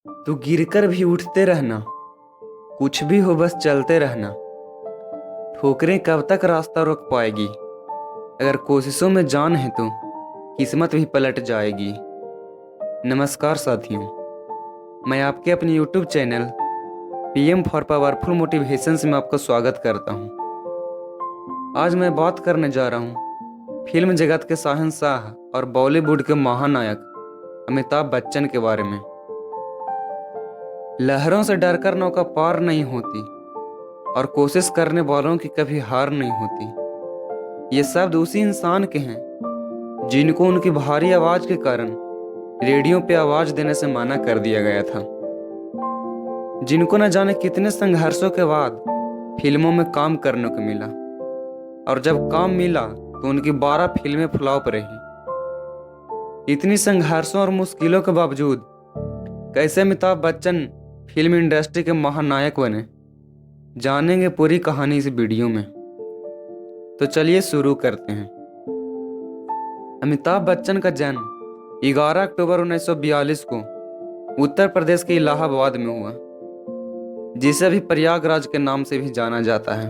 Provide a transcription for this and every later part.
तू गिरकर भी उठते रहना, कुछ भी हो बस चलते रहना। ठोकरें कब तक रास्ता रोक पाएगी? अगर कोशिशों में जान है तो किस्मत भी पलट जाएगी। नमस्कार साथियों, मैं आपके अपने YouTube channel PM for powerful motivations में आपका स्वागत करता हूं। आज मैं बात करने जा रहा हूं फिल्म जगत के शहंशाह और बॉलीवुड के महानायक अमिताभ बच्चन के बारे में। लहरों से डरकर नौका पार नहीं होती और कोशिश करने वालों की कभी हार नहीं होती। ये शब्द उसी इंसान के हैं जिनको उनकी भारी आवाज के कारण रेडियो पे आवाज देने से मना कर दिया गया था, जिनको न जाने कितने संघर्षों के बाद फिल्मों में काम करने को मिला, और जब काम मिला तो उनकी 12 फिल्में फ्लॉप रही। इतनी संघर्षों और मुश्किलों के बावजूद कैसे अमिताभ बच्चन फिल्म इंडस्ट्री के महानायक बने, जानेंगे पूरी कहानी इस वीडियो में। तो चलिए शुरू करते हैं। अमिताभ बच्चन का जन्म 11 अक्टूबर 1942 को उत्तर प्रदेश के इलाहाबाद में हुआ, जिसे अभी प्रयागराज के नाम से भी जाना जाता है।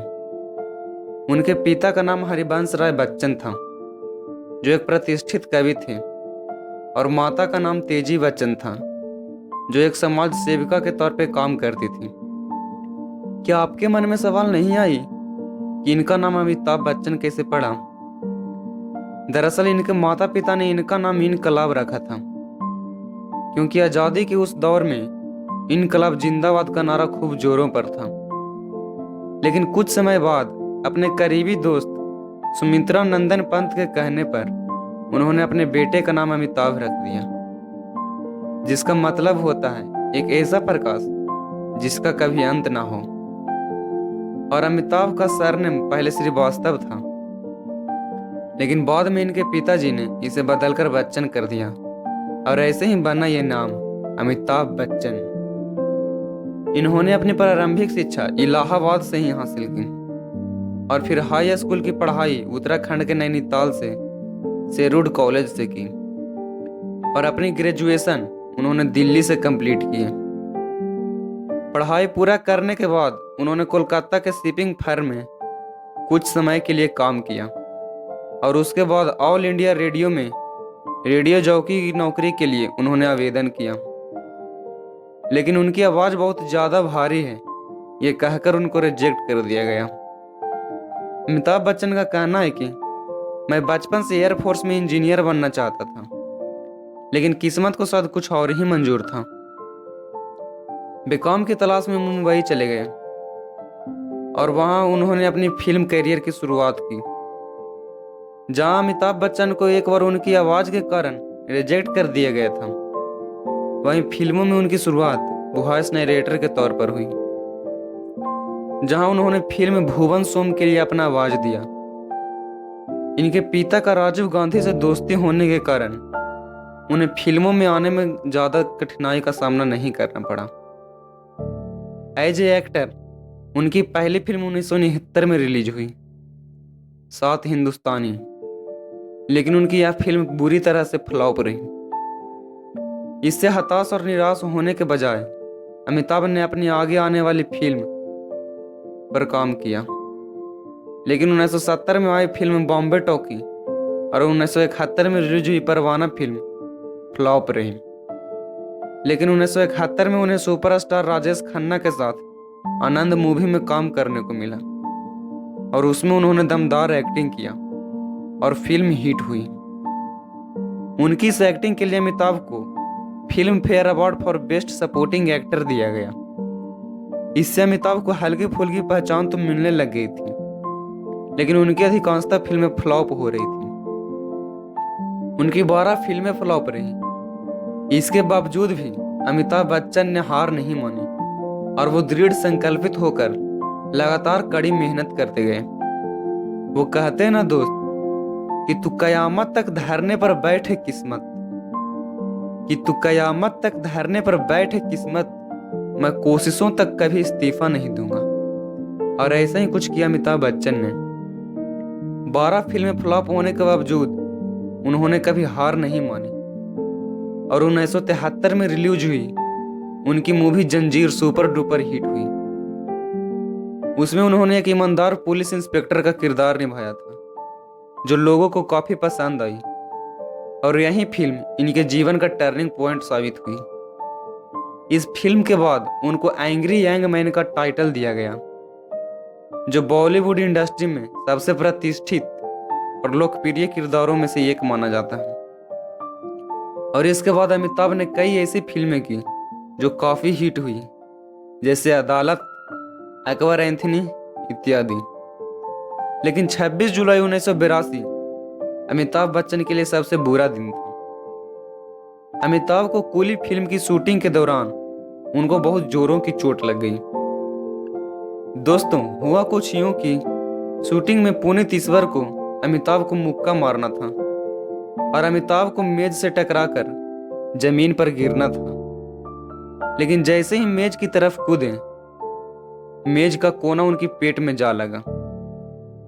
उनके पिता का नाम हरिवंश राय बच्चन था, जो एक प्रतिष्ठित कवि थे, और माता का नाम तेजी बच्चन था, जो एक समाज सेविका के तौर पे काम करती थी। क्या आपके मन में सवाल नहीं आई कि इनका नाम अमिताभ बच्चन कैसे पड़ा? दरअसल इनके माता पिता ने इनका नाम इनकलाब रखा था, क्योंकि आज़ादी के उस दौर में इनकलाब जिंदाबाद का नारा खूब जोरों पर था। लेकिन कुछ समय बाद अपने करीबी दोस्त सुमित्रा नंदन पंत के कहने पर उन्होंने अपने बेटे का नाम अमिताभ रख दिया, जिसका मतलब होता है एक ऐसा प्रकाश जिसका कभी अंत ना हो। और अमिताभ का सरनेम पहले श्रीवास्तव था, लेकिन बाद में इनके पिताजी ने इसे बदलकर बच्चन कर दिया, और ऐसे ही बना ये नाम अमिताभ बच्चन। इन्होंने अपनी प्रारंभिक शिक्षा इलाहाबाद से ही हासिल की, और फिर हाई स्कूल की पढ़ाई उत्तराखंड के नैनीताल से शेरवुड कॉलेज से की, और अपनी ग्रेजुएशन उन्होंने दिल्ली से कंप्लीट की। पढ़ाई पूरा करने के बाद उन्होंने कोलकाता के शिपिंग फर्म में कुछ समय के लिए काम किया, और उसके बाद ऑल इंडिया रेडियो में रेडियो जॉकी की नौकरी के लिए उन्होंने आवेदन किया, लेकिन उनकी आवाज़ बहुत ज़्यादा भारी है, ये कहकर उनको रिजेक्ट कर दिया गया। अमिताभ बच्चन का कहना है कि मैं बचपन से एयरफोर्स में इंजीनियर बनना चाहता था, लेकिन किस्मत को शायद कुछ और ही मंजूर था। वे काम की तलाश में मुंबई चले गए, और वहां उन्होंने अपनी फिल्म कैरियर की शुरुआत की। जहां अमिताभ बच्चन को एक बार उनकी आवाज के कारण रिजेक्ट कर दिया गया था, वहीं फिल्मों में उनकी शुरुआत वॉइस नरेटर के तौर पर हुई, जहां उन्होंने फिल्म भुवन सोम के लिए अपना आवाज दिया। इनके पिता का राजीव गांधी से दोस्ती होने के कारण उन्हें फिल्मों में आने में ज्यादा कठिनाई का सामना नहीं करना पड़ा। एज ए एक्टर उनकी पहली फिल्म 1969 में रिलीज हुई, सात हिंदुस्तानी, लेकिन उनकी यह फिल्म बुरी तरह से फ्लॉप रही। इससे हताश और निराश होने के बजाय अमिताभ ने अपनी आगे आने वाली फिल्म पर काम किया, लेकिन 1970 में आई फिल्म बॉम्बे टॉकी और 1971 में रिलीज हुई परवाना फिल्म फ्लॉप रही। लेकिन 1971 में उन्हें सुपरस्टार राजेश खन्ना के साथ आनंद मूवी में काम करने को मिला, और उसमें उन्होंने दमदार एक्टिंग किया और फिल्म हिट हुई। उनकी इस एक्टिंग के लिए अमिताभ को film fair award for best supporting actor दिया गया। इससे अमिताभ को हल्की फुल्की पहचान तो मिलने लग गई थी, लेकिन उनकी अधिकांशतः फिल्में फ्लॉप हो रही थी। उनकी 12 फिल्में फ्लॉप रही। इसके बावजूद भी अमिताभ बच्चन ने हार नहीं मानी, और वो दृढ़ संकल्पित होकर लगातार कड़ी मेहनत करते गए। वो कहते हैं ना दोस्त कि तू कयामत तक धरने पर बैठे किस्मत, कि तू कयामत तक धरने पर बैठे किस्मत, मैं कोशिशों तक कभी इस्तीफा नहीं दूंगा। और ऐसा ही कुछ किया अमिताभ बच्चन ने। 12 फिल्में फ्लॉप होने के बावजूद उन्होंने कभी हार नहीं मानी, और 1973 में रिलीज हुई उनकी मूवी जंजीर सुपर डुपर हिट हुई। उसमें उन्होंने एक ईमानदार पुलिस इंस्पेक्टर का किरदार निभाया था जो लोगों को काफी पसंद आई, और यही फिल्म इनके जीवन का टर्निंग पॉइंट साबित हुई। इस फिल्म के बाद उनको एंग्री यंग मैन का टाइटल दिया गया, जो बॉलीवुड इंडस्ट्री में सबसे प्रतिष्ठित और लोकप्रिय किरदारों में से एक माना जाता है। और इसके बाद अमिताभ ने कई ऐसी फिल्में की जो काफी हिट हुई, जैसे अदालत, अकबर एंथनी इत्यादि। लेकिन 26 जुलाई 1982 अमिताभ बच्चन के लिए सबसे बुरा दिन था। अमिताभ को कूली फिल्म की शूटिंग के दौरान उनको बहुत जोरों की चोट लग गई। दोस्तों, हुआ कुछ यूं कि शूटिंग में पुनीत ईश्वर को अमिताभ को मुक्का मारना था और अमिताभ को मेज से टकराकर जमीन पर गिरना था। लेकिन जैसे ही मेज की तरफ कूदे, मेज का कोना उनकी पेट में जा लगा,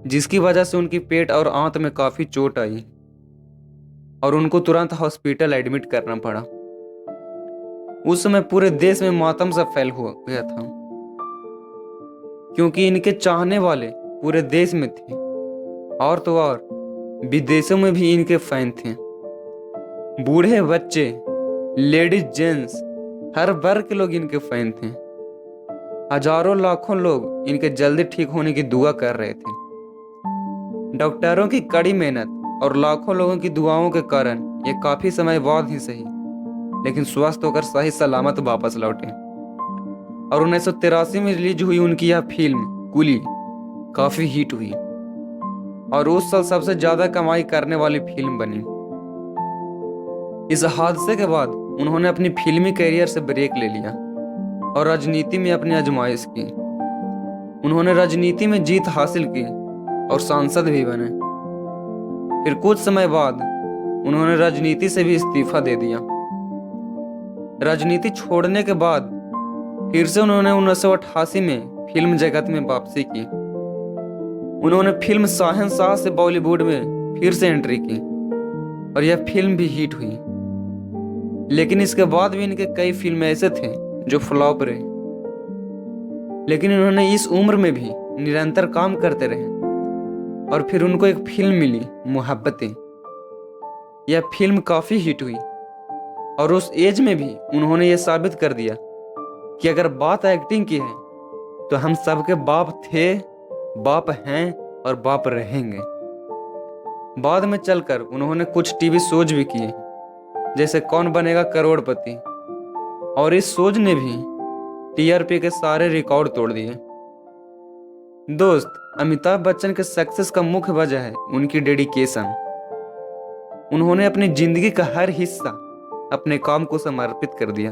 जिसकी वजह से उनकी पेट और आंत में काफी चोट आई और उनको तुरंत हॉस्पिटल एडमिट करना पड़ा। उस समय पूरे देश में मातम सा फैल हुआ गया था, क्योंकि इनके चाहने वाले पूरे देश में थे और तो और विदेशों में भी इनके फैन थे। बूढ़े, बच्चे, लेडीज, जेंट्स, हर वर्ग के लोग इनके फैन थे। हजारों लाखों लोग इनके जल्दी ठीक होने की दुआ कर रहे थे। डॉक्टरों की कड़ी मेहनत और लाखों लोगों की दुआओं के कारण ये काफी समय बाद ही सही, लेकिन स्वस्थ होकर सही सलामत वापस लौटे। और 1983 में रिलीज हुई उनकी यह फिल्म कूली काफी हिट हुई और उस साल सबसे ज्यादा कमाई करने वाली फिल्म बनी। इस हादसे के बाद उन्होंने अपनी फिल्मी करियर से ब्रेक ले लिया और राजनीति में अपनी आजमाइश की। उन्होंने राजनीति में जीत हासिल की और सांसद भी बने। फिर कुछ समय बाद उन्होंने राजनीति से भी इस्तीफा दे दिया। राजनीति छोड़ने के बाद फिर से उन्होंने 1988 में फिल्म जगत में वापसी की। उन्होंने फिल्म शहंशाह से बॉलीवुड में फिर से एंट्री की और यह फिल्म भी हिट हुई। लेकिन इसके बाद भी इनके कई फिल्म ऐसे थे जो फ्लॉप रहे। लेकिन इन्होंने इस उम्र में भी निरंतर काम करते रहे और फिर उनको एक फिल्म मिली, मोहब्बतें। यह फिल्म काफी हिट हुई और उस एज में भी उन्होंने यह साबित कर दिया कि अगर बात एक्टिंग की है तो हम सबके बाप थे, बाप हैं और बाप रहेंगे। बाद में चलकर उन्होंने कुछ टीवी शोज भी किए, जैसे कौन बनेगा करोड़पति, और इस शोज ने भी टीआरपी के सारे रिकॉर्ड तोड़ दिए। दोस्त, अमिताभ बच्चन के सक्सेस का मुख्य वजह है उनकी डेडिकेशन। उन्होंने अपनी जिंदगी का हर हिस्सा अपने काम को समर्पित कर दिया।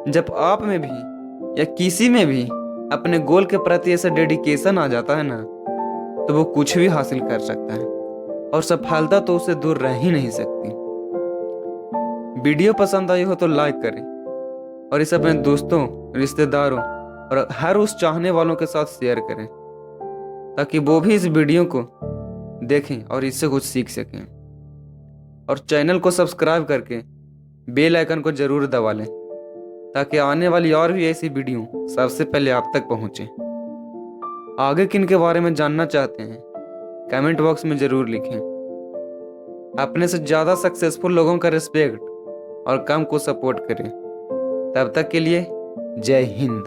जब आप में भी या किसी में भी अपने गोल के प्रति ऐसा डेडिकेशन आ जाता है ना, तो वो कुछ भी हासिल कर सकता है और सफलता तो उससे दूर रह ही नहीं सकती। वीडियो पसंद आई हो तो लाइक करें और इसे अपने दोस्तों, रिश्तेदारों और हर उस चाहने वालों के साथ शेयर करें, ताकि वो भी इस वीडियो को देखें और इससे कुछ सीख सकें। और चैनल को सब्सक्राइब करके बेल आइकन को जरूर दबा लें, ताकि आने वाली और भी ऐसी वीडियो सबसे पहले आप तक पहुंचे। आगे किन के बारे में जानना चाहते हैं, कमेंट बॉक्स में जरूर लिखें। अपने से ज़्यादा सक्सेसफुल लोगों का रिस्पेक्ट और कम को सपोर्ट करें। तब तक के लिए जय हिंद।